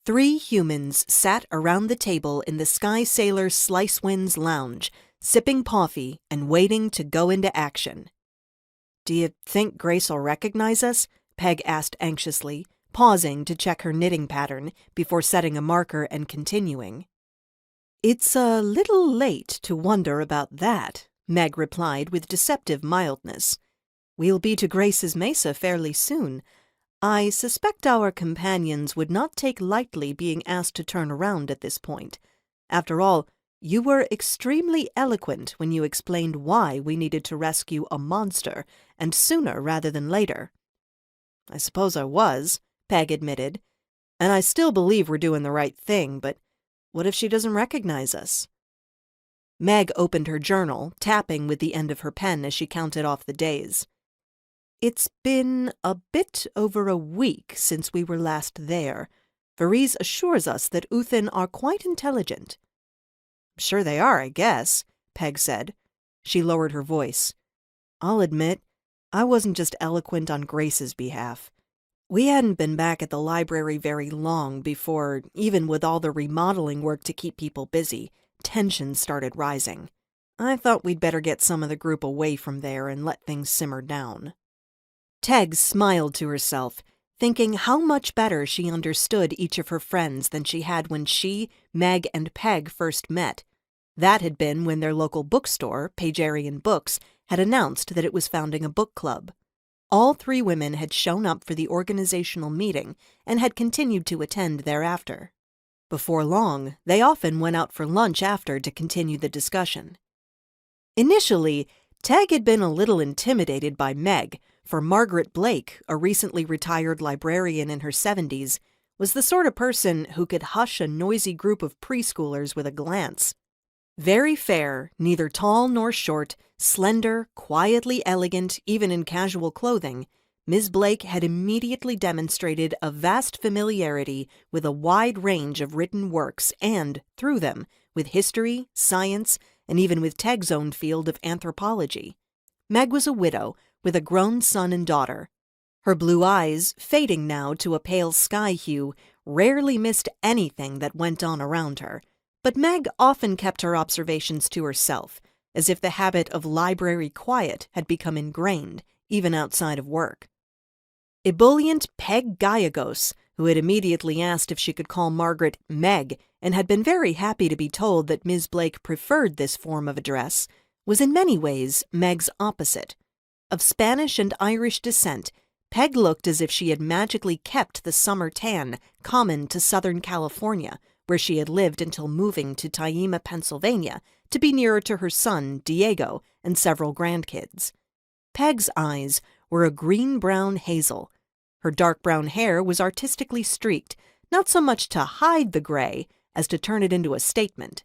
3 humans sat around the table in the Sky Sailor Slice Wind's lounge, sipping coffee and waiting to go into action. "Do you think Grace'll recognize us?" Peg asked anxiously, pausing to check her knitting pattern before setting a marker and continuing. "It's a little late to wonder about that," Meg replied with deceptive mildness. "We'll be to Grace's Mesa fairly soon. I suspect our companions would not take lightly being asked to turn around at this point. After all, you were extremely eloquent when you explained why we needed to rescue a monster, and sooner rather than later." "I suppose I was," Peg admitted. "And I still believe we're doing the right thing, but what if she doesn't recognize us?" Meg opened her journal, tapping with the end of her pen as she counted off the days. "It's been a bit over a week since we were last there. Varese assures us that Uthin are quite intelligent." "Sure they are, I guess," Peg said. She lowered her voice. "I'll admit, I wasn't just eloquent on Grace's behalf. We hadn't been back at the library very long before, even with all the remodeling work to keep people busy, tensions started rising. I thought we'd better get some of the group away from there and let things simmer down." Teg smiled to herself, thinking how much better she understood each of her friends than she had when she, Meg, and Peg first met. That had been when their local bookstore, Pagerian Books, had announced that it was founding a book club. All 3 women had shown up for the organizational meeting and had continued to attend thereafter. Before long, they often went out for lunch after to continue the discussion. Initially, Teg had been a little intimidated by Meg, for Margaret Blake, a recently retired librarian in her 70s, was the sort of person who could hush a noisy group of preschoolers with a glance. Very fair, neither tall nor short, slender, quietly elegant, even in casual clothing, Ms. Blake had immediately demonstrated a vast familiarity with a wide range of written works and, through them, with history, science, and even with Teg's own field of anthropology. Meg was a widow, with a grown son and daughter. Her blue eyes, fading now to a pale sky hue, rarely missed anything that went on around her, but Meg often kept her observations to herself, as if the habit of library quiet had become ingrained, even outside of work. Ebullient Peg Gallegos, who had immediately asked if she could call Margaret Meg and had been very happy to be told that Ms. Blake preferred this form of address, was in many ways Meg's opposite. Of Spanish and Irish descent, Peg looked as if she had magically kept the summer tan common to Southern California, where she had lived until moving to Taima, Pennsylvania, to be nearer to her son, Diego, and several grandkids. Peg's eyes were a green-brown hazel. Her dark brown hair was artistically streaked, not so much to hide the gray as to turn it into a statement.